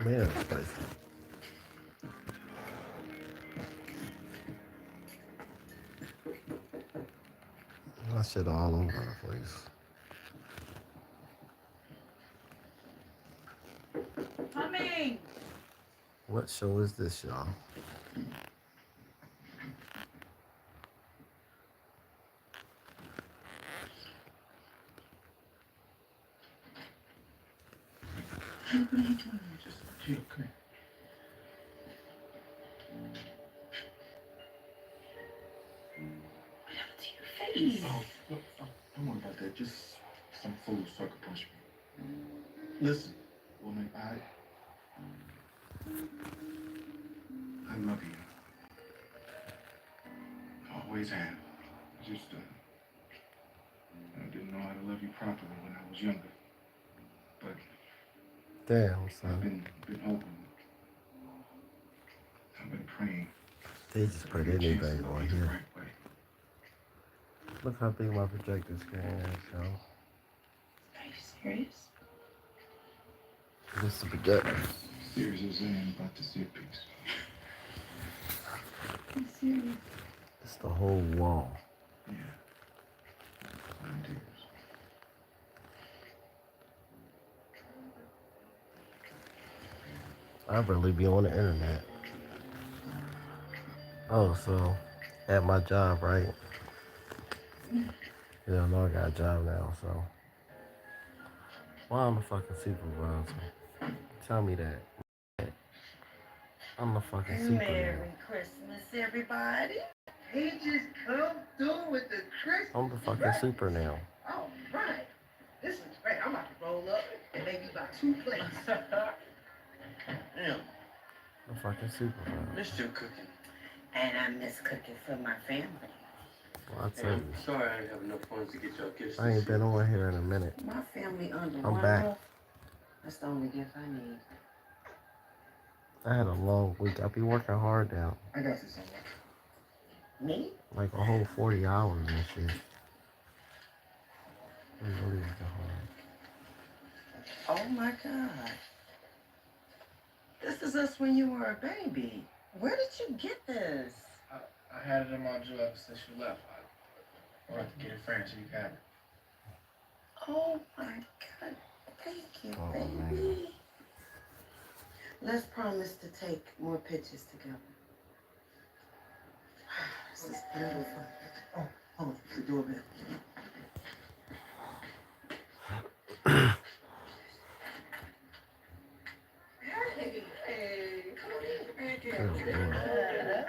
Man, it's spicy. That shit all over the place. Coming. What show is this, y'all? What are you doing? Just chill, come What happened to your face? Oh, look, don't worry about that. Just some fool sucker punch me. Listen, woman, I love you. Always have. Just, I didn't know how to love you properly when I was younger. But Damn, I've son. been hoping. I've been praying. They just put That I get a chance to anything love on you the here. right way. Look how big my projector screen is, y'all. Are you serious? This is the projector. Serious as I am about to see a piece. I'm serious. It's the whole wall. Yeah. I'm tears. I really be on the internet. Oh, so at my job, right? Yeah, I know I got a job now, so why I'm the fucking supervisor? Tell me that. I'm the fucking super now. Merry Christmas, everybody. He just come through with the Christmas. I'm the fucking super now. All right. This is great. I'm about to roll up and maybe about 2 plates. Damn, The fucking supervisor. missed your cooking. And I miss cooking for my family. Well, I tell you, Sorry I didn't have enough funds to get y'all gifts. I ain't been on here in a minute. My family under I'm one back. roof. That's the only gift I need. I had a long week. I be working hard now. I got you somewhere. Me? Like a whole 40 hours and shit. I'm really working hard. Oh my God. This is us when you were a baby. Where did you get this? I had it in my drawer since you left. I wanted to get it framed so you got it. Oh my God. Thank you, Oh, baby. man. Let's promise to take more pictures together. This is beautiful. Oh, hold on. The doorbell.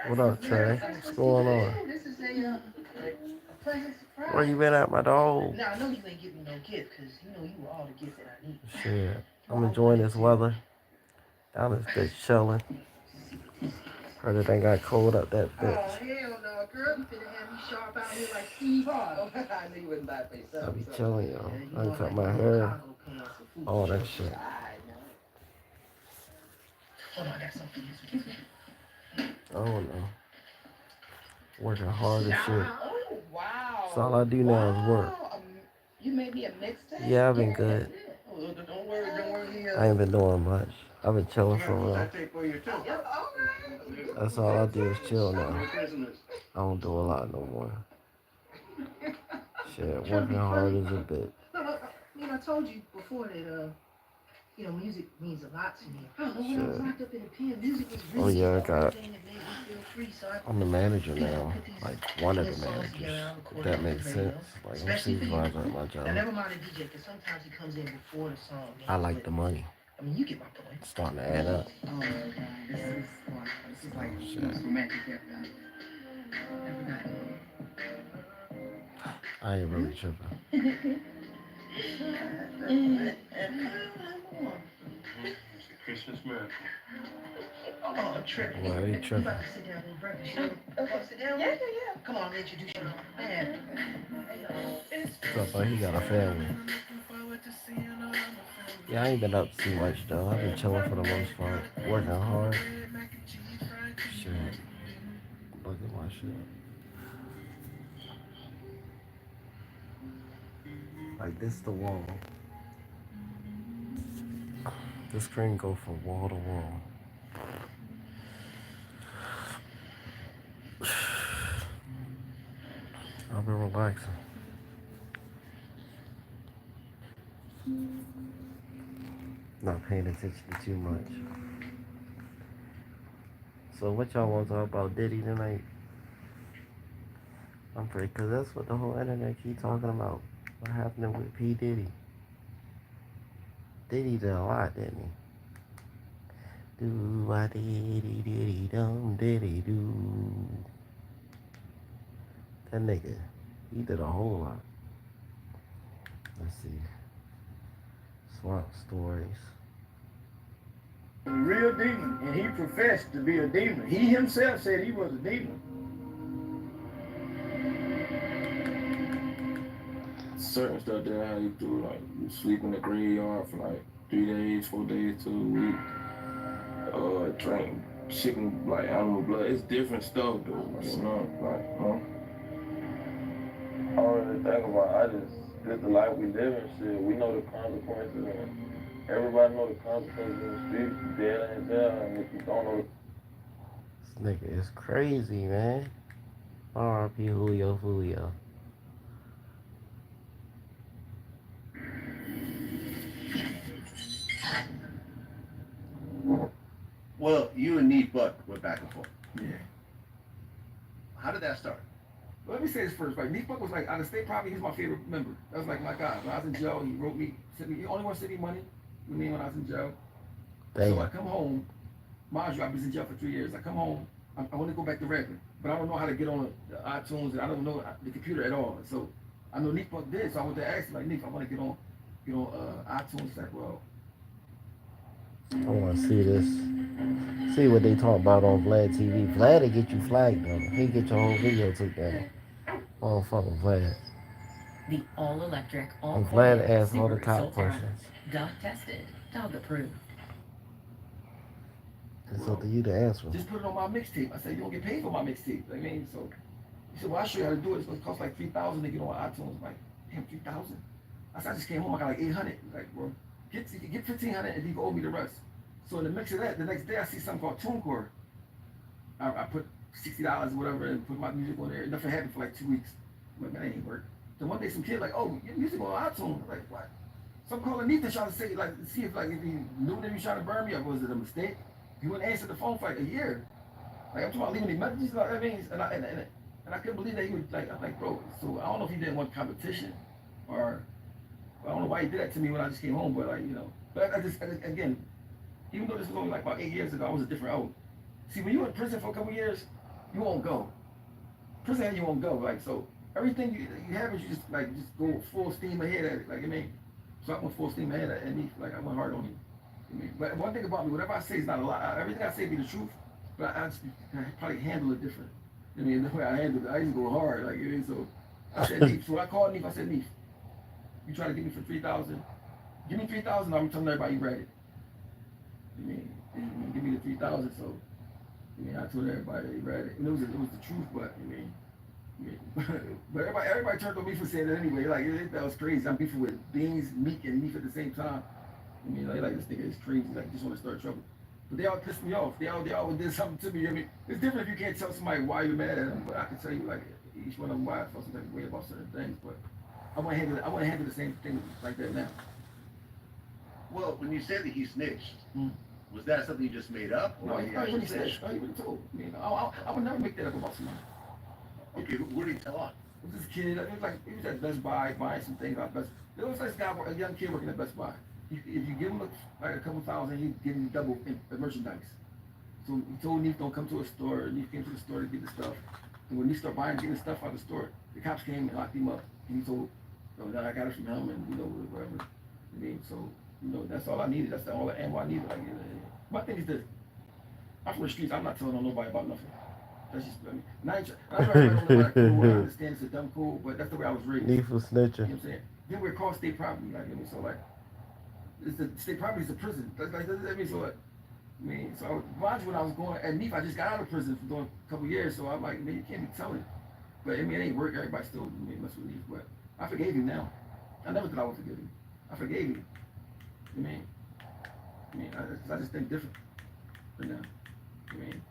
What up, Trey? What's going on? This is a pleasant surprise. Where you been at, my dog? Now, I know you ain't give me no gift because you know you were all the gift that I need. Shit. I'm enjoying this weather. Down this bitch chilling. Heard it ain't got cold up that Oh, bitch. hell no, girl. You finna have me sharp out here like Steve Harvey. I knew you wouldn't buy it for yourself. I be so. chilling, y'all. Yeah, you I know ain't cut like my them hair. cargo pants and food All that shorts. shit. I know. Hold on, I got something for you. I don't know. Working hard as shit. Oh, wow. That's all I do now is work. You made me a mixtape? Yeah, I've been good. Oh, don't worry. I ain't been doing much. I've been chilling for real. Yeah, okay. That's all I do is chill now. I don't do a lot no more. Shit, working hard as a bitch. I told you before that, music means a lot to me. I don't know when I was Shit. locked up in the pen, music was Oh really yeah, I the got. thing that made me feel free. So I'm the manager now. Like one of the managers. If that makes sense. Like I'm supervisor at my Now, job. never mind the DJ, because sometimes he comes in before the song. I like the money. I mean, you get my point. It's starting to add up. Oh, God, this is like Shit. romantic everybody. Everybody. I ain't really tripping. It's a Christmas miracle. Oh, tripping. Well, they You tripping. about to sit down and breakfast. Okay, sit down. Yeah. Come on, I'll introduce you. Man. What's up, bud? He got a family. Yeah, I ain't been up too much though. I've been chilling for the most part. Working hard. Shit. Look at my shit. Like this the wall. the screen go from wall to wall. I've been relaxing. Not paying attention too much. So what y'all want to talk about Diddy tonight? I'm pretty, cause that's what the whole internet keep talking about. What happened with P Diddy? Diddy did a lot, didn't he? Do I diddy diddy dum diddy do? That nigga, he did a whole lot. Let's see. Swamp stories. A real demon, and he professed to be a demon. He himself said he was a demon. Certain stuff that I had you do, like you sleep in the graveyard for like 3 days, 4 days to a week. Drink chicken, like animal blood. It's different stuff, though. Like, you know, I don't really think about it. I just live the life we live in. Shit, we know the consequences, and everybody know the consequences in the street. You dead in jail, and if you don't know, This nigga is crazy, man. R.I.P. Julio Julio. Well, you and Neat Buck went back and forth. yeah. How did that start? Let me say this first. Like, Nick Buck was like, out of state property, he's my favorite member. That was like my guy. When I was in jail, he wrote me, sent me, he only want to send me money with me when I was in jail. So I Damn. come home, mind you, I was in jail for 3 years. I come home, I want to go back to regular, but I don't know how to get on the iTunes, and I don't know the computer at all. So I know Nick Buck did, so I went to ask him, like, Nick, I want to get on iTunes. He's like, well, I want to see this. See what they talk about on Vlad TV. Vlad will get you flagged, though. He get your whole video took down. Oh, fucking Vlad. The all-electric, I'm glad to all-wheel ask all the Subaru cop Solterra. questions. Dog tested, dog approved. It's up to you to answer. just put it on my mixtape. I said, you don't get paid for my mixtape. I mean, so he said, well, I'll show you how to do it. It's going to cost like $3,000 to get on iTunes. I'm like, damn, 3,000? I said, I just came home, I got like 800. Like, well, get 1,500 and you can owe me the rest. So in the mix of that, the next day I see something called TuneCore. I put $60 or whatever and put my music on there. Nothing happened for like 2 weeks. I'm like, man, that ain't work. Then one day some kid like, oh, your music on iTunes. I'm like, what? So I'm calling Neat to try to say, like, see if like if he knew that he was trying to burn me or was it a mistake? He wouldn't answer the phone for like a year. Like I'm talking about leaving me messages, like I mean, and I couldn't believe that he would like. I'm like, bro. So I don't know if he didn't want competition, or I don't know why he did that to me when I just came home. But like, you know, but I just again, even though this was only like about 8 years ago, I was a different old. See, when you're in prison for a couple years, you won't go. Prison, you won't go. Like so, everything you have is you just go full steam ahead at it. Like I mean, so I went full steam ahead at me. Like I went hard on him. I mean, but one thing about me, whatever I say is not a lie. Everything I say be the truth, but I probably handle it different. I mean, the way I handle it, I used to go hard. Like, so I said, Neef. So I called Neef. I said, Neef, you trying to give me for 3,000? Give me 3,000. I'm telling everybody you read it. I mean, give me the 3,000. So, I mean, I told everybody you read it. And it was the truth, but I mean, but everybody turned on me for saying it anyway. Like, that was crazy. I'm beefing with Beans, Meek, and Neef at the same time. I mean, like this nigga is crazy. Like, just want to start trouble. But they all pissed me off. They all did something to me. I mean, it's different if you can't tell somebody why you're mad at them. But I can tell you, like, each one of them why I felt some type of way about certain things. But I want to handle the same thing like that now. Well, when you said that he snitched, was that something you just made up? No, Or he really snitched. No, he really told. I mean, I would never make that up about somebody. Okay, who did he tell on? It was this kid. He was at Best Buy buying some things out Best. There was this guy, a young kid working at Best Buy. If you give him like a couple thousand, he'd give you double merchandise. So he told Neef don't come to a store. Neef came to the store to get the stuff. And when Neef started getting the stuff out of the store, the cops came and locked him up. And he told, no, I got it from him and, whatever. I mean, so, that's all I needed. That's all the ammo I needed. Like, my thing is this. I'm from the streets. I'm not telling on nobody about nothing. That's just, I mean, I'm trying to I understand it's a dumb cool, but that's the way I was raised. Need for snitching. You know what I'm saying? Then we're called state property. Like, I mean, so like, it's the state property is a prison. That's like, I mean, so what? I mean, so mind you, when I was going at Neef, I just got out of prison for doing a couple years, so I'm like, man, you can't be telling. But I mean, it ain't work. Everybody still mess with Neef, but I forgave him now. I never thought I would forgive him. I forgave him. I mean, I mean, I just think different. But now, I mean,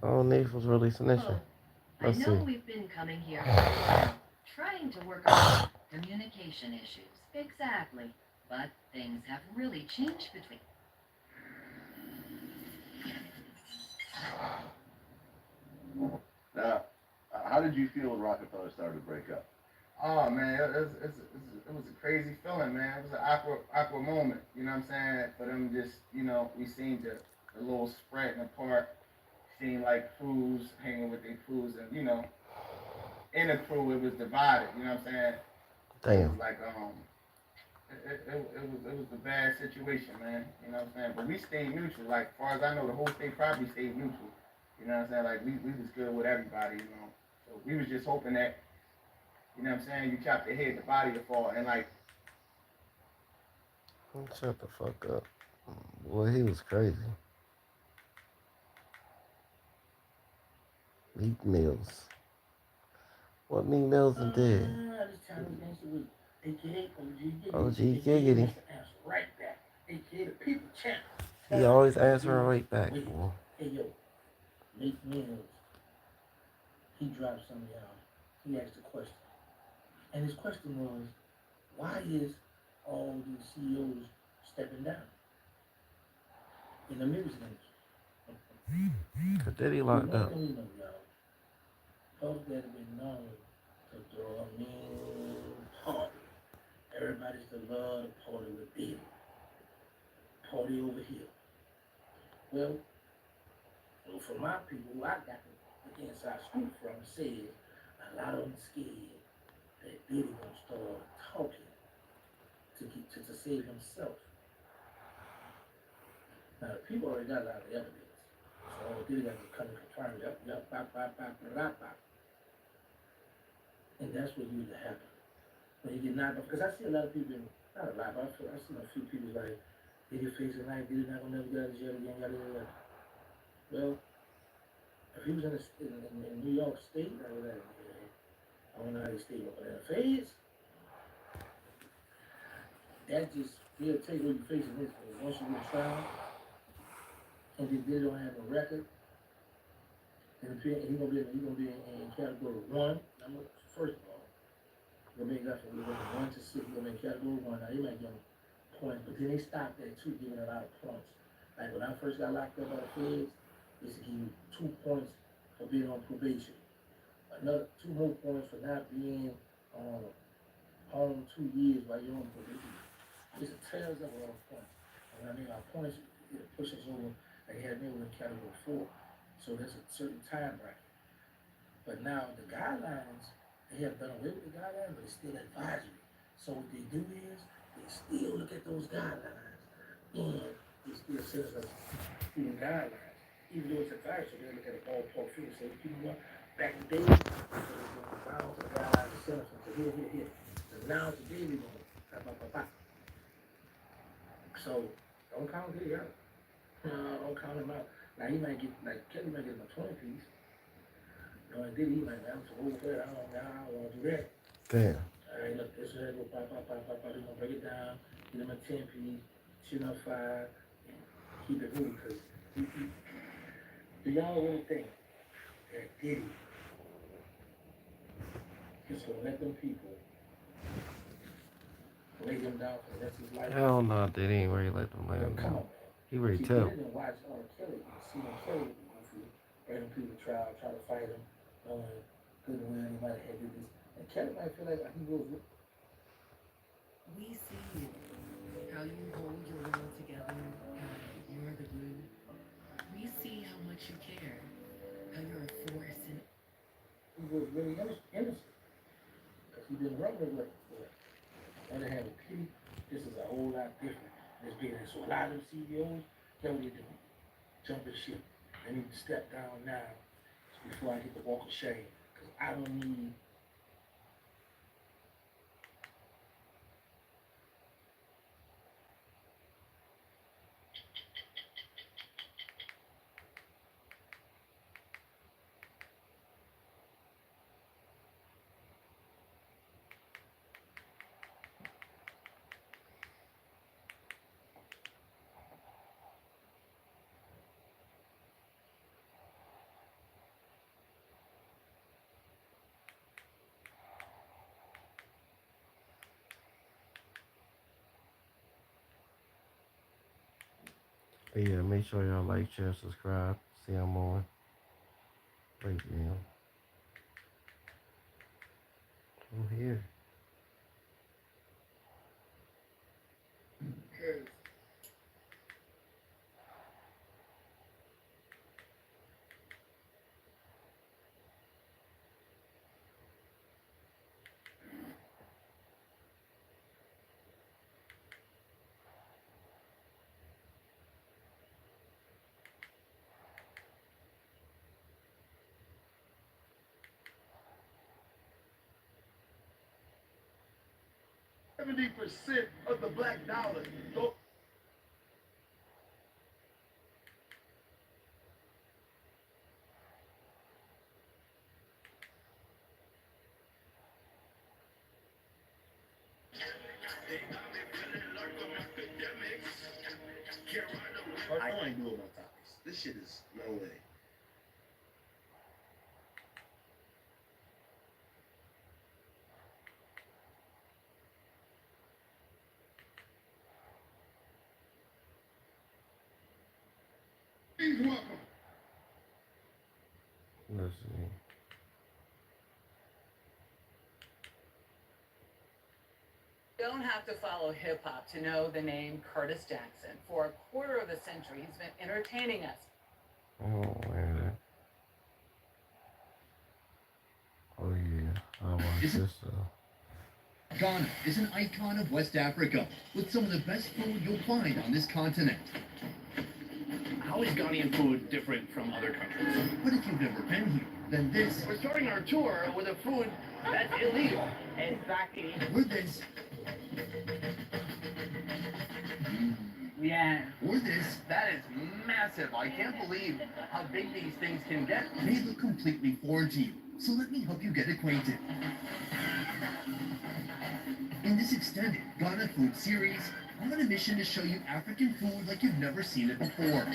Oh, Neef was releasing this shit. Oh, I Let's know see. we've been coming here for a while, trying to work on communication issues. Exactly. But things have really changed between. Now, how did you feel when Rockefeller started to break up? Oh man, it was a crazy feeling, man. It was an awkward moment. You know what I'm saying? For them, just we seen the little spreading apart. Seen like crews hanging with their crews, and in the crew it was divided. You know what I'm saying? It was Damn. like it was a bad situation, man. You know what I'm saying? But we stayed neutral. Like as far as I know, the whole state probably stayed neutral. You know what I'm saying? Like we was good with everybody. So we was just hoping that what I'm saying, you chop your head, the body will fall, and like Shut the fuck up. Boy, he was crazy. Meek Mills. What Meek Mills did? This time against the week. AKA OG Giggity. OG Giggity. Answer right back. AKA the people champ. He always answering right back. Wait. Boy. Hey yo, Meek Mills. He dropped some of y'all. He asked a question. And his question was, why is all these CEOs stepping down in the music industry? Cause Diddy locked up. You know, y'all. Folks that have been known to throw a mean party. Everybody's to love to party with Diddy. Party over here. Well, for my people, who I got the inside scoop from, says a lot of them scared that Diddy gonna start talking to save himself. Now, the people already got a lot of evidence. So Diddy got to come and confirm, bop. And that's what usually happens. When you get knocked off, because I see a lot of people, not a lot, but I see a few people like, Diddy facing life, Diddy not gonna never get out of jail again, yada. Well, if he was in New York State, I don't know how they stay up in the feds. That just, he'll tell you what you're facing this for. Once you get trial, and then they don't have a record, and he's gonna be in category 1. First of all, you're gonna make that from 1 to 6. You're gonna make category 1. Now they might give him points, but then they stopped there too, giving a lot of points. Like when I first got locked up by the feds, they used to give you 2 points for being on probation. Another 2 more points for not being home 2 years while you're on probation. It's a tails up on points. And I mean, our points, it pushes over, they had me in category 4. So there's a certain time bracket. But now the guidelines, they have done away with the guidelines, but it's still advisory. So what they do is, they still look at those guidelines, and they still send us through the guidelines. Even though it's advisory, they look at a ballpark figure. So people back in the day, they were bound to the guidelines and send us to here. So now today we go, bop. So don't count Diddy out. Don't count him out. Now he might get, like Kelly might get him a 20 piece. And Diddy, he might, I'm too old for that. I don't want to do that. Damn. All right, look, this is go pop. We're gonna break it down, get him a 10 piece, shoot up 5, and keep it moving. Cause do y'all really think that Diddy is gonna let them people lay him down for the rest of his life? Hell no, Diddy ain't ready to let them lay him Come down. on, man. He ready See, to tell. Diddy didn't watch R. Kelly, see him Kelly, bring him people to trial, try to fight him, knowing good and well he might have had this. And Kelly might feel like he goes with. We see you, how you hold your world together, how you're the glue. We see how much you care, how you're a force in He was really innocent. Because he's been running with it. On the other hand, with P, this is a whole lot different. There's being so a lot of them CEOs, get what they do. Jumping ship. They need to step down now before I get the walk of shame. Because I don't need But yeah, make sure y'all like, share, subscribe. See I'm on. Wait, man. I'm here. %70 of the black dollar go. I ain't doing no topics. This shit is no way. Please welcome. Let's see. Don't have to follow hip hop to know the name Curtis Jackson. For a quarter of a century, he's been entertaining us. Oh, man. Oh, yeah. I watch this, Ghana is an icon of West Africa, with some of the best food you'll find on this continent. How is Ghanaian food different from other countries? But if you've never been here, then this... We're starting our tour with a food that's illegal. Exactly. Or this... Yeah. Or this... That is massive. I can't believe how big these things can get. They look completely foreign to you, so let me help you get acquainted. In this extended Ghana Food series, I'm on a mission to show you African food like you've never seen it before.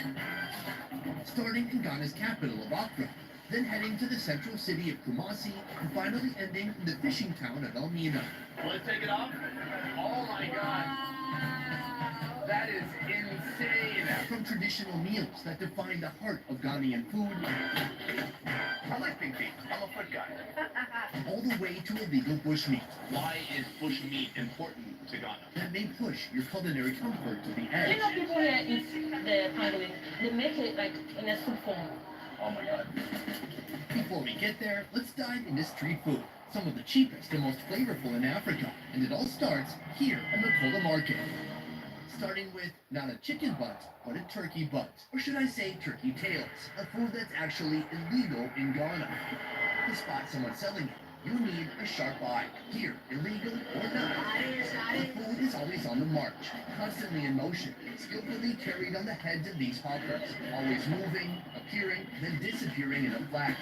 Starting in Ghana's capital of Accra, then heading to the central city of Kumasi, and finally ending in the fishing town of Elmina. Want to take it off? Oh my god. That is insane. From traditional meals that define the heart of Ghanaian food, I like pink tea. I'm a foot guy. all the way to illegal bushmeat Why is bush meat important to Ghana? that may push your culinary comfort to the You edge. know, people here eat the pangolin. They make it like in a soup form. Oh my god. Before we get there, let's dive into street food, some of the cheapest and most flavorful in Africa, and it all starts here at Makola Market. Starting with not a chicken butt, but a turkey butt, or should I say turkey tails, a food that's actually illegal in Ghana. To spot someone selling it, you need a sharp eye. Here, illegal or not, the food is always on the march, constantly in motion, skillfully carried on the heads of these hawkers, always moving, appearing, then disappearing in a flash.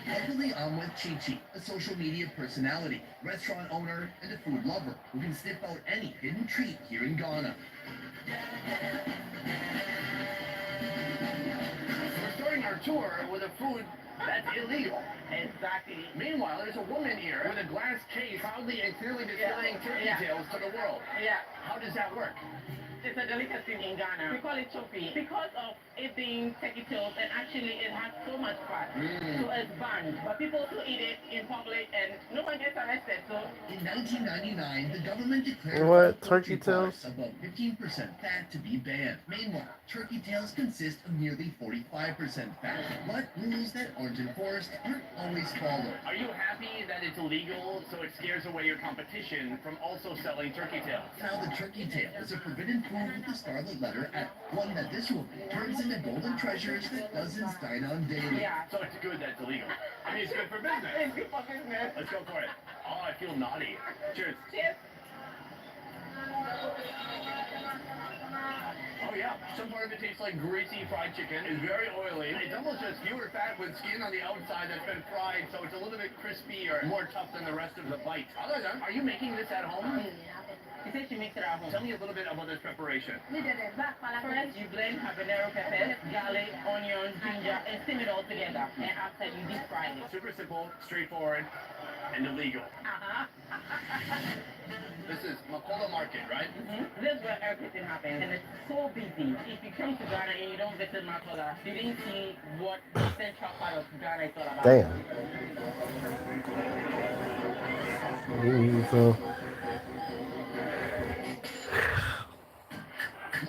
Luckily, I'm with Chi Chi, a social media personality, restaurant owner, and a food lover who can sniff out any hidden treat here in Ghana. We're starting our tour with a food that's illegal. Exactly. Meanwhile, there's a woman here with a glass case proudly and clearly displaying turkey tails to the world. Yeah. How does that work? It's a delicacy in Ghana. We call it chopi because of it being turkey tails, and actually it has so much fat. So it's banned. But people still eat it in public and no one gets arrested. So In 1999, the government declared What? poultry Turkey tails? products above 15% fat to be banned. Meanwhile, turkey tails consist of nearly 45% fat. But rules that aren't enforced aren't always followed. Are you happy that it's illegal so it scares away your competition from also selling turkey tails? Now the turkey tail is a forbidden food with the scarlet letter F, one that this woman turns into golden treasures that dozens dine on daily. yeah. So it's good that it's illegal. I mean, it's good for business. It's good for business. Let's go for it. Oh, I feel naughty. Cheers. Cheers. Oh yeah, some part of it tastes like greasy fried chicken. It's very oily. It's almost just skewer fat with skin on the outside that's been fried, so it's a little bit crispy or more tough than the rest of the bite. Other than, are you making this at home? He said she makes it at home. Tell me a little bit about this preparation. First, you blend habanero peppers, garlic, onion, ginger, and steam it all together. And after you deep fry it. Super simple, straightforward, and illegal. This is Makola Market, right? This is where everything happens, and it's so busy. If you come to Ghana and you don't visit Makola, you didn't see what the central part of Ghana is all about. Damn. So,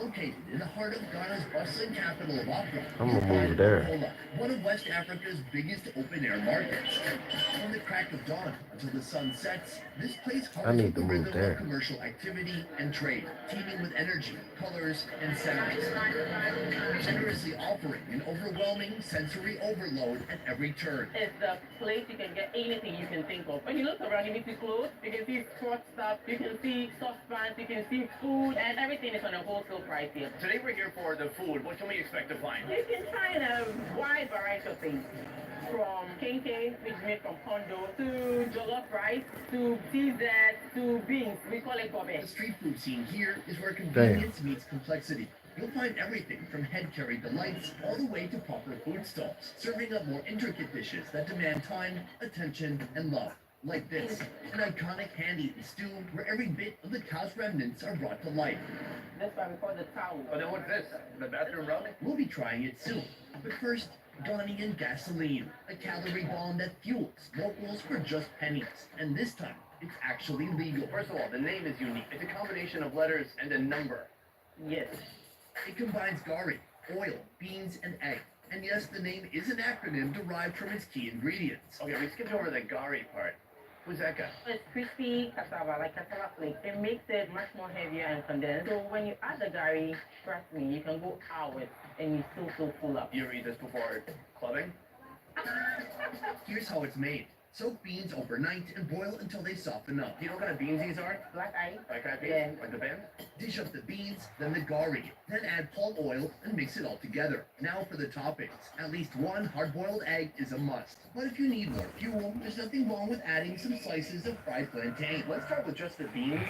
Located in the heart of Ghana's bustling capital of Accra, I'm you'll gonna move find there. Makola, one of West Africa's biggest open-air markets. From the crack of dawn until the sun sets, this place I hums need with to the move rhythm there. of commercial activity and trade, teeming with energy, colors, and sounds. Generously offering an overwhelming sensory overload at every turn. It's the place you can get anything you can think of. When you look around, you see clothes, you can see sports stuff, you can see soft pants, you can see food, and everything is on a wholesale price here. Today we're here for the food. What can we expect to find? You can find a wide variety of things. From kenke, which is made from pondo, to jollof rice, to CZ, to beans. We call it gobe. The street food scene here is where convenience meets complexity. You'll find everything from head-carry delights all the way to proper food stalls, serving up more intricate dishes that demand time, attention, and love. Like this, an iconic hand-eaten stew where every bit of the cow's remnants are brought to life. That's why we call it towel. Oh, then what's this? The bathroom rug? We'll be trying it soon. But first, Ghanaian gasoline, a calorie bomb that fuels locals for just pennies. And this time, it's actually legal. First of all, the name is unique. It's a combination of letters and a number. Yes. It combines gari, oil, beans, and egg. And yes, the name is an acronym derived from its key ingredients. Okay, we skipped over the gari part. Who's that guy? It's crispy cassava, like cassava flakes. It makes it much more heavier and condensed. So when you add the gari, trust me, you can go hours and you still feel full up. You ever eat this before clubbing? Here's how it's made. Soak beans overnight and boil until they soften up. You know what kind of beans these are? Black eye. Like I Yeah. Like the band? Dish up the beans, then the gari. Then add palm oil and mix it all together. Now for the toppings. At least one hard-boiled egg is a must. But if you need more fuel, there's nothing wrong with adding some slices of fried plantain. Let's start with just the beans.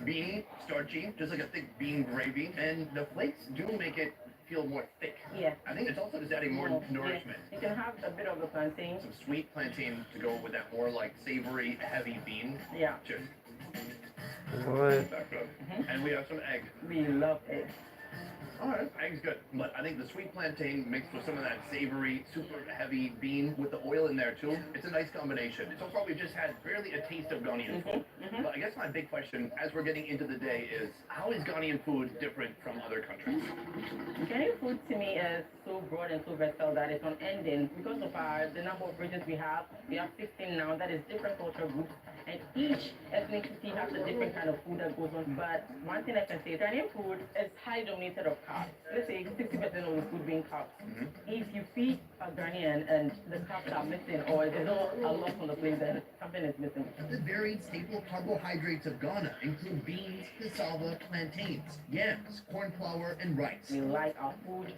Bean, starchy, just like a thick bean gravy. And the flakes do make it feel more thick. Yeah. I think it's also just adding more nourishment. You can have a bit of the plantain. Some sweet plantain to go with that more like savory, heavy bean. Yeah. Cheers. What? Back up. And we have some egg. We love it. Alright, egg's good. But I think the sweet plantain mixed with some of that savory, super heavy bean with the oil in there too, it's a nice combination. So far we've just had barely a taste of Ghanaian food. But I guess my big question as we're getting into the day is, how is Ghanaian food different from other countries? Ghanaian food to me is so broad and so versatile that it's unending. Because of the number of regions we have 15 now, that is different cultural groups, and each ethnicity has a different kind of food that goes on. But one thing I can say is Ghanaian food is highly dominated of carbs. Let's say 60% of the food being carbs. If you feed a Ghanaian and the carbs are missing, or there's not a lot on the plate, then something is missing. The varied staple carbohydrates of Ghana include beans, cassava, plantains, yams, corn flour, and rice. We like our food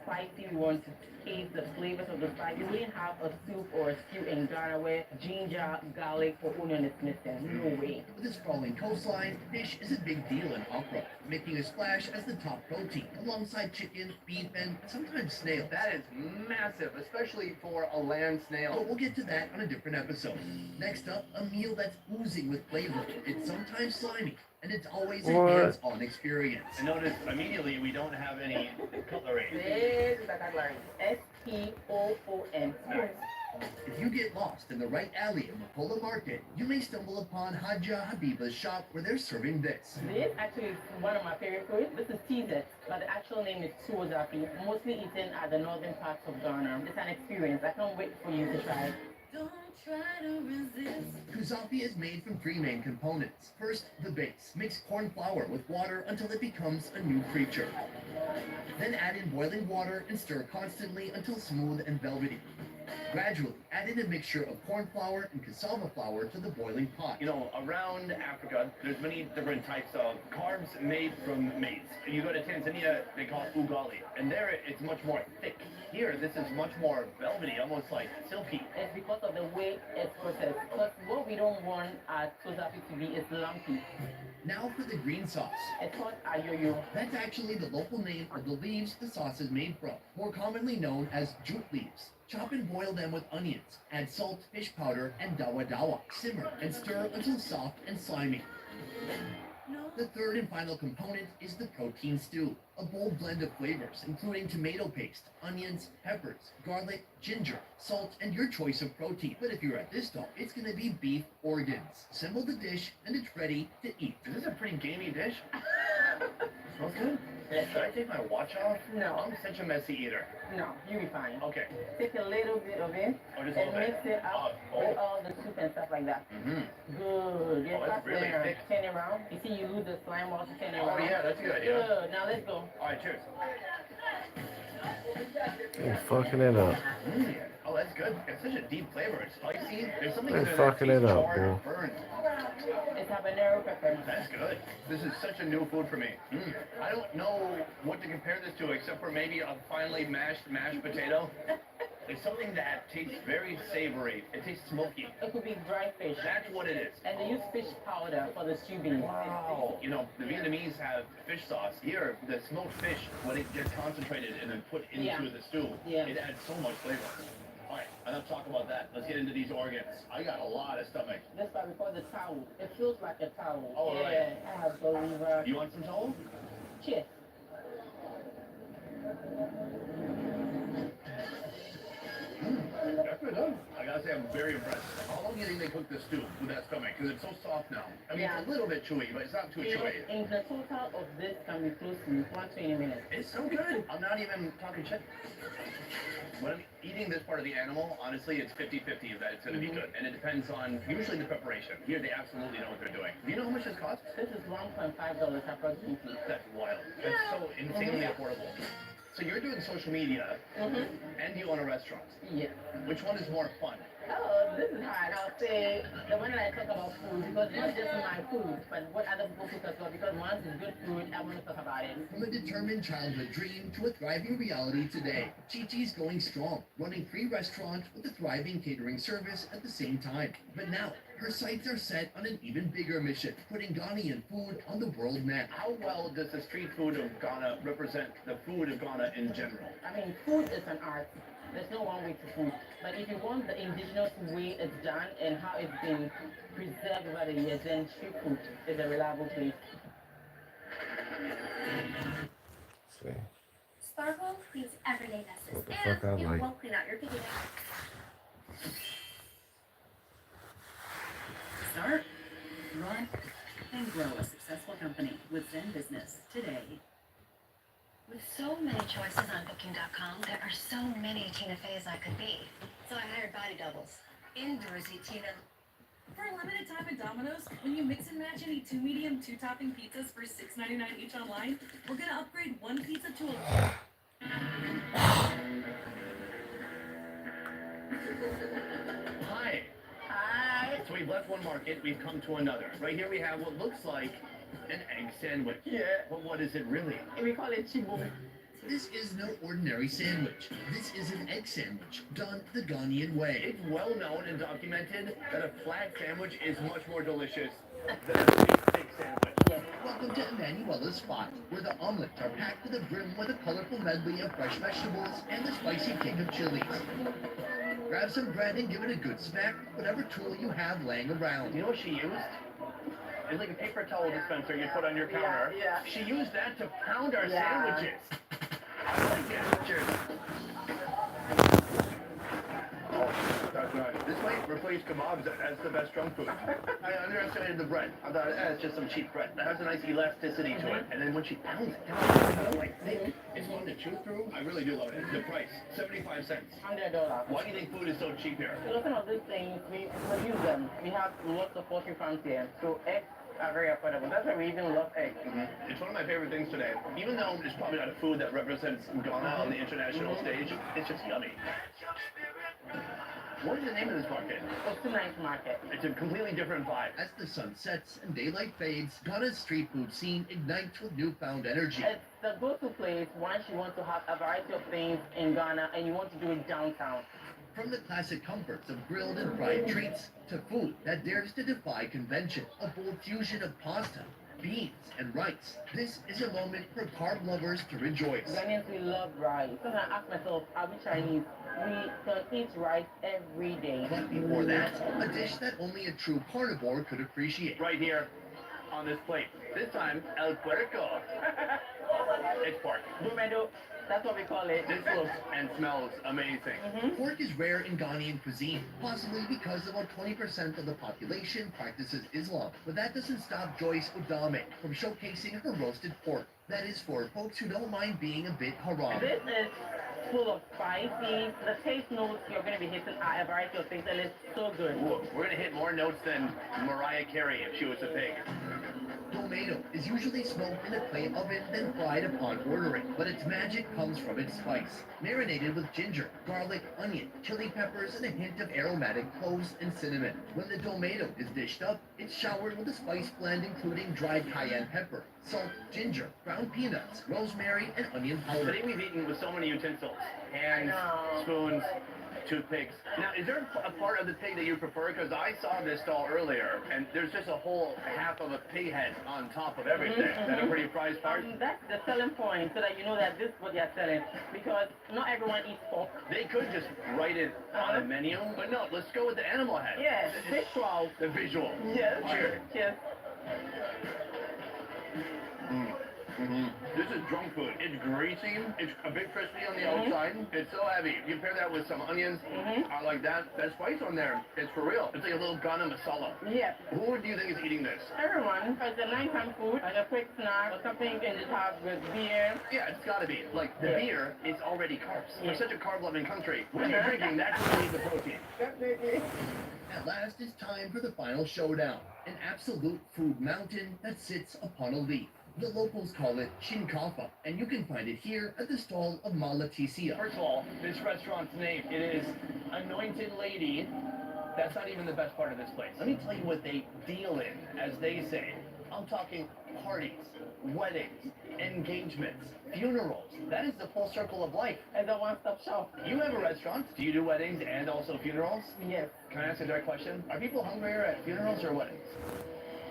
spicy. We want to taste the flavors of the spice. You wouldn't have a soup or a stew in Ghana where ginger, garlic, or onion is missing. No way. With a sprawling coastline, fish is a big deal in Accra, making a splash as the top protein, alongside chicken, beef, and sometimes snail. That is massive, especially for a land snail. But we'll get to that on a different episode. Next up, a meal that's oozing with flavor. It's sometimes slimy, and it's always a hands-on experience. And notice immediately we don't have any cutlery. This is the cutlery. SPOON. If you get lost in the right alley in Makola Market, you may stumble upon Haja Habiba's shop where they're serving this. This actually is one of my favorite foods. This is TZ, but the actual name is Tuozapi, mostly eaten at the northern parts of Ghana. It's an experience. I can't wait for you to try it. Don't try to resist. Kuzapi is made from three main components. First, the base. Mix corn flour with water until it becomes a new creature. Then add in boiling water and stir constantly until smooth and velvety. Gradually, add in a mixture of corn flour and cassava flour to the boiling pot. You know, around Africa, there's many different types of carbs made from maize. You go to Tanzania, they call it ugali. And there, it's much more thick. Here, this is much more velvety, almost like silky. It's because of the way it's processed. Because what we don't want our Tuozapi to be is lumpy. Now for the green sauce. It's called ayoyo. That's actually the local name of the leaves the sauce is made from, more commonly known as jute leaves. Chop and boil them with onions. Add salt, fish powder, and dawa dawa. Simmer and stir until soft and slimy. The third and final component is the protein stew, a bold blend of flavors, including tomato paste, onions, peppers, garlic, ginger, salt, and your choice of protein. But if you're at this stall, it's gonna be beef organs. Assemble the dish, and it's ready to eat. Is this a pretty gamey dish? Smells good. Should I take my watch off? No. I'm such a messy eater. No, you'll be fine. Okay. Take a little bit of it Oh, just a and little mix bit. it up with all the soup and stuff like that. Mm-hmm. Good. Get Oh, that's really there. thick. Turn it around. You see, you lose the slime while you turn it Oh, around. yeah, that's a good idea. Good. Now let's go. All right, cheers. You're fucking it up. Oh, that's good. It's such a deep flavor. It's spicy. There's something You're in there fucking that it tastes up, charred or bro. burnt. It's habanero pepper. That's good. This is such a new food for me. I don't know what to compare this to except for maybe a finely mashed potato. It's something that tastes very savory. It tastes smoky. It could be dry fish. That's what it is. And they use fish powder for the stew beans. Wow. You know, the Vietnamese have fish sauce. Here, the smoked fish, when it gets concentrated and then put into the stew, it adds so much flavor. All right, enough talk about that. Let's get into these organs. I got a lot of stomach. That's why we call it towel. It feels like a towel. Oh, yeah, right. I have those. You want some towel? Cheers. That's good, huh? I gotta say, I'm very impressed. How long do you think they cook this stew with that stomach? Because it's so soft now. I mean, it's a little bit chewy, but it's not too chewy. In the total of this can be close to 120 minutes. It's so good. I'm not even talking shit. When I'm eating this part of the animal, honestly, it's 50-50 that it's going to be good. And it depends on, usually, the preparation. Here, they absolutely know what they're doing. Do you know how much this costs? This is $1.5 approximately. That's wild. That's so insanely affordable. So you're doing social media, and you own a restaurant. Yes. Which one is more fun? Oh, this is hard. I'll say the one that I talk about food, because not just my food, but what other people cook as well, because once it's good food, I want to talk about it. From a determined childhood dream to a thriving reality today, Chi-Chi's going strong, running 3 restaurants with a thriving catering service at the same time. But now, her sights are set on an even bigger mission, putting Ghanaian food on the world map. How well does the street food of Ghana represent the food of Ghana in general? I mean, food is an art. There's no one way to food. But if you want the indigenous way it's done and how it's been preserved over the years, then street food is a reliable place. See. Sparkle cleans everyday messes, What the fuck I and it like. won't clean out your piggy bank. Start, run, and grow a successful company with Zen Business today. With so many choices on Booking.com, there are so many Tina Feys I could be. So I hired body doubles. Indoorsy Tina. For a limited time at Domino's, when you mix and match and eat 2 medium, 2 topping pizzas for $6.99 each online, we're gonna upgrade 1 pizza to a... Hi. Hi. So we've left one market, we've come to another. Right here we have what looks like an egg sandwich. Yeah. But what is it really? We call it chibu. This is no ordinary sandwich. This is an egg sandwich, done the Ghanaian way. It's well known and documented that a flat sandwich is much more delicious than a steak sandwich. Yes. Welcome to Emanuela's Spot, where the omelets are packed to the brim with a colorful medley of fresh vegetables and the spicy kick of chilies. Grab some bread and give it a good smack, whatever tool you have laying around. You know what she used? It's like a paper towel dispenser you put on your counter. Yeah. She used that to pound our Yeah. sandwiches. I like it. Cheers. Oh, that's nice. This might replace kebabs as the best junk food. I underestimated the bread. I thought, it's just some cheap bread. It has a nice elasticity to it. And then when she pounds it down, it's like thick. It's fun to chew through. I really do love it. The price, 75 cents. $100. Why do you think food is so cheap here? So looking at these things, we produce them. We have lots of poultry farms here. So eggs are very affordable. That's why we even love eggs. It's one of my favorite things today. Even though it's probably not a food that represents Ghana on the international stage, it's just yummy. What is the name of this market? Osunite Market. It's a completely different vibe. As the sun sets and daylight fades, Ghana's street food scene ignites with newfound energy. It's the go-to place once you want to have a variety of things in Ghana and you want to do it downtown. From the classic comforts of grilled and fried treats to food that dares to defy convention, a bold fusion of pasta, beans, and rice. This is a moment for carb lovers to rejoice. Ghanaians, we love rice. Sometimes I ask myself, are we Chinese? We can eat rice every day. But before that, a dish that only a true carnivore could appreciate. Right here on this plate. This time, El Puerco. It's pork. Gourmando, that's what we call it. This looks and smells amazing. Pork is rare in Ghanaian cuisine, possibly because about 20% of the population practices Islam. But that doesn't stop Joyce Udame from showcasing her roasted pork. That is for folks who don't mind being a bit haram. This is full of spicy. The taste notes, you're going to be hitting a variety of things, and it's so good. Whoa, we're going to hit more notes than Mariah Carey if she was a pig. Tomato is usually smoked in a clay oven, then fried upon ordering, but its magic comes from its spice. Marinated with ginger, garlic, onion, chili peppers, and a hint of aromatic cloves and cinnamon. When the tomato is dished up, it's showered with a spice blend including dried cayenne pepper, salt, ginger, ground peanuts, rosemary, and onion powder. Today we've eaten with so many utensils. Hands, spoons, toothpicks. Now, is there a part of the pig that you prefer? Because I saw this stall earlier, and there's just a whole half of a pig head on top of everything. Is that a pretty prized part? That's the selling point, so that you know that this is what they're selling. Because not everyone eats pork. They could just write it on a menu, but no, let's go with the animal head. Yes, visual. The visual. Yes. Cheers. Cheers. This is drunk food. It's greasy. It's a bit crispy on the outside. It's so heavy. You pair that with some onions. I like that. That spice on there. It's for real. It's like a little Ghana masala. Yeah. Who do you think is eating this? Everyone. It's a nighttime food, like a quick snack, or something you can just have with beer. Yeah, it's got to be. Like, the beer is already carbs. We're such a carb-loving country. When you're drinking, that's when you need the protein. Definitely. At last, it's time for the final showdown, an absolute food mountain that sits upon a leaf. The locals call it shinkafa, and you can find it here at the stall of Malatisia. First of all, this restaurant's name, it is Anointed Lady. That's not even the best part of this place. Let me tell you what they deal in, as they say. I'm talking parties, weddings, engagements, funerals. That is the full circle of life. And the one-stop shop. You have a restaurant. Do you do weddings and also funerals? Yes. Can I ask a direct question? Are people hungrier at funerals or weddings?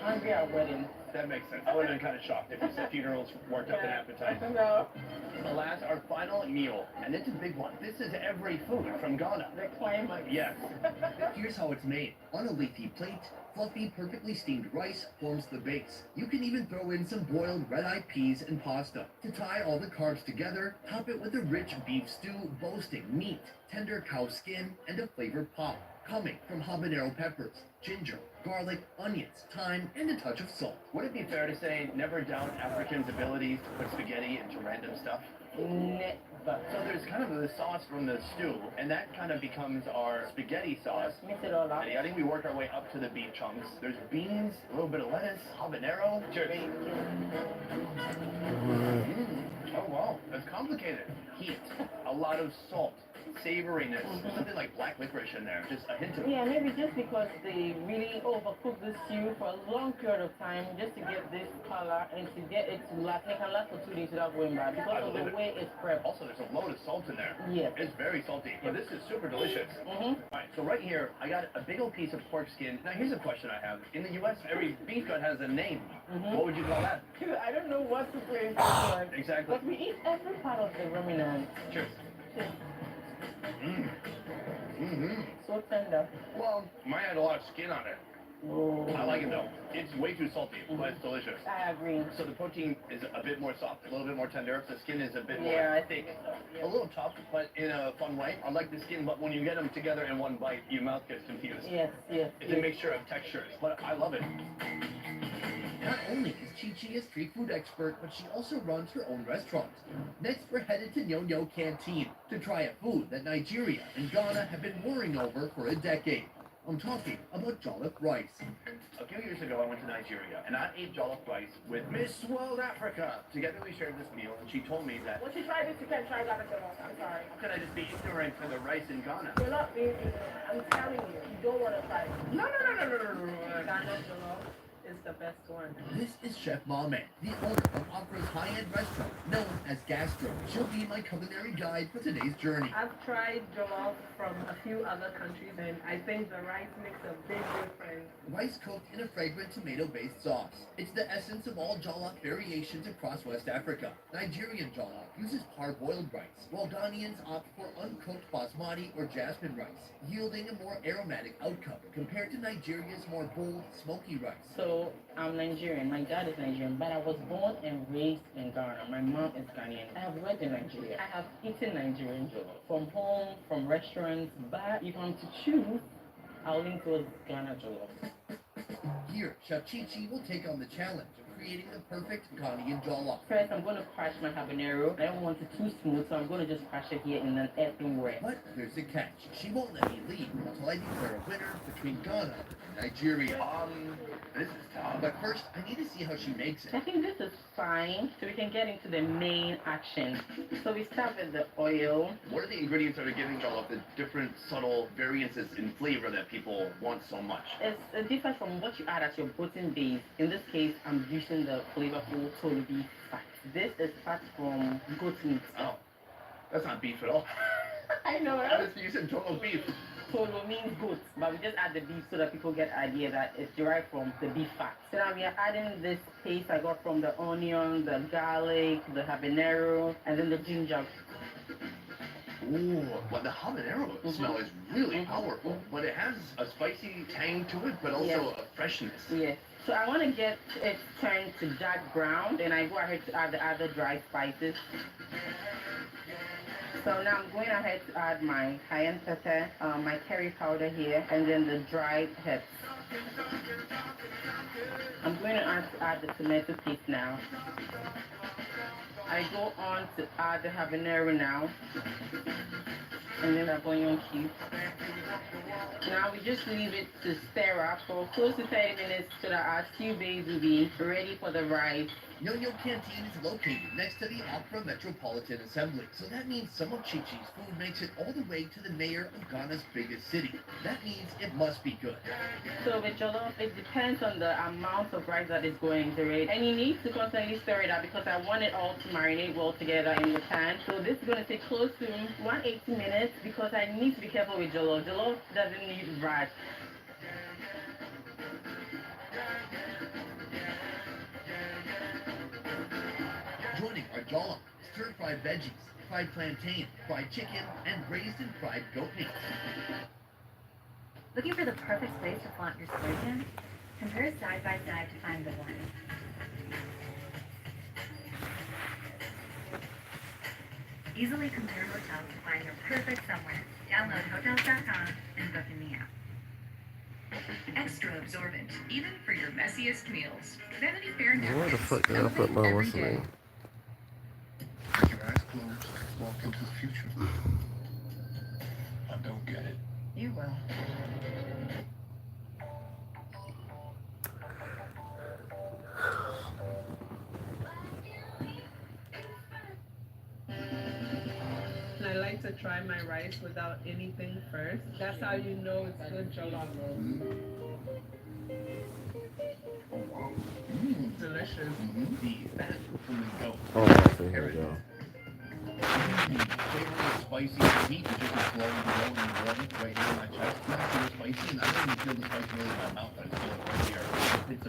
Hungry at weddings. That makes sense. I would have been kind of shocked if you said funerals worked up an appetite. No. Alas, our final meal, and it's a big one. This is every food from Ghana. The climax. Yes. Here's how it's made. On a leafy plate, fluffy, perfectly steamed rice forms the base. You can even throw in some boiled red-eyed peas and pasta. To tie all the carbs together, top it with a rich beef stew boasting meat, tender cow skin, and a flavored pop, coming from habanero peppers, ginger, garlic, onions, thyme, and a touch of salt. Would it be fair to say never doubt Africans' abilities to put spaghetti into random stuff? Never. So there's kind of the sauce from the stew, and that kind of becomes our spaghetti sauce. Mix it all up. I think we work our way up to the beef chunks. There's beans, a little bit of lettuce, habanero. Cheers. Oh wow, that's complicated. Heat, a lot of salt, savoriness, something like black licorice in there, just a hint of Yeah, maybe just because they really overcook the stew for a long period of time just to get this color and to get it to last. It can last for 2 days without going bad because of the way it's prepped. Also, there's a load of salt in there. Yes. It's very salty, but this is super delicious. Alright, so right here, I got a big old piece of pork skin. Now, here's a question I have. In the U.S., every beef cut has a name. What would you call that? I don't know what to place this one. Exactly. But we eat every part of the ruminant. Cheers. Cheers. Mm-hmm. So tender. Well, mine had a lot of skin on it. Oh. I like it though. It's way too salty, but it's delicious. I agree. So the protein is a bit more soft, a little bit more tender. The skin is a bit more Yeah, I thick. A little tough, but in a fun way. I like the skin, but when you get them together in one bite, your mouth gets confused. Yes, yes. It's a mixture of textures, but I love it. Not only is Chi-Chi a street food expert, but she also runs her own restaurant. Next, we're headed to Nyo-Nyo Canteen to try a food that Nigeria and Ghana have been warring over for a decade. I'm talking about jollof rice. A few years ago, I went to Nigeria, and I ate jollof rice with Miss World Africa. Together, we shared this meal, and she told me that, Once you try this, you can try Ghana jollof. I'm sorry. how could I just be ignorant to the rice in Ghana? You're not being ignorant. I'm telling you, you don't want to try it. No. Ghana jollof is the best one. This is Chef Mame, the owner of Accra's high-end restaurant, known as Gastro. She'll be my culinary guide for today's journey. I've tried jollof from a few other countries, and I think the rice makes a big difference. Rice cooked in a fragrant tomato-based sauce. It's the essence of all jollof variations across West Africa. Nigerian jollof uses parboiled rice, while Ghanaians opt for uncooked basmati or jasmine rice, yielding a more aromatic outcome compared to Nigeria's more bold, smoky rice. So, I'm Nigerian. My dad is Nigerian, but I was born and raised in Ghana. My mom is Ghanaian. I have worked in Nigeria. I have eaten Nigerian jollof from home, from restaurants, but if I'm to choose, I'll lean towards Ghana jollof. Here, Chef Chichi will take on the challenge of creating the perfect Ghanaian jollof. First, I'm going to crush my habanero. I don't want it too smooth, so I'm going to just crush it here in an earthenware. But there's a catch. She won't let me leave until I declare a winner between Ghana and Nigeria. This is tough. But first, I need to see how she makes it. I think this is fine, so we can get into the main action. So we start with the oil. What are the ingredients that are giving jollof the different subtle variances in flavor that people want so much? It differs from what you add as your protein base. In this case, I'm using the flavorful Tolu beef fat. This is fat from goat meat. Oh, that's not beef at all. I know, I was using total beef. Tolu means goat, but we just add the beef so that people get an idea that it's derived from the beef fat. So now we are adding this paste I got from the onion, the garlic, the habanero, and then the ginger. Ooh, well, the habanero smell is really powerful, but it has a spicy tang to it, but also a freshness. Yeah. So I want to get it turned to dark brown, then I go ahead to add the other dry spices. So now I'm going ahead to add my cayenne pepper, my curry powder here, and then the dried herbs. I'm going to add the tomato paste now. I go on to add the habanero now, and then the onion cubes. Now we just leave it to stir up for close to 30 minutes so that our stew base will be ready for the rice. Yo-Yo Canteen is located next to the Accra Metropolitan Assembly, so that means some of Chi-Chi's food makes it all the way to the mayor of Ghana's biggest city. That means it must be good. So with jollof, it depends on the amount of rice that is going into it, and you need to constantly stir it up because I want it all to marinate well together in the pan. So this is going to take close to 180 minutes because I need to be careful with jollof. Jollof doesn't need rice. Joining our jollof, stir-fried veggies, fried plantain, fried chicken, and braised and fried goat meat. Looking for the perfect place to flaunt your selection? Compare side by side to find the one. Easily compare hotels to find your perfect somewhere. Download Hotels.com and book in the app. Extra absorbent, even for your messiest meals. Vanity Fair Where the fuck did I put my what's the name? With your eyes closed, walk into the future. I don't get it. You will. I like to try my rice without anything first. That's how you know it's good jollof. Delicious. The fat from the goat. Oh, there we go. Flavor spicy meat is just as slow and growing and warm right here in my chest. Not super spicy, and I don't even feel the spicy really in my mouth. I just feel it right here. It's a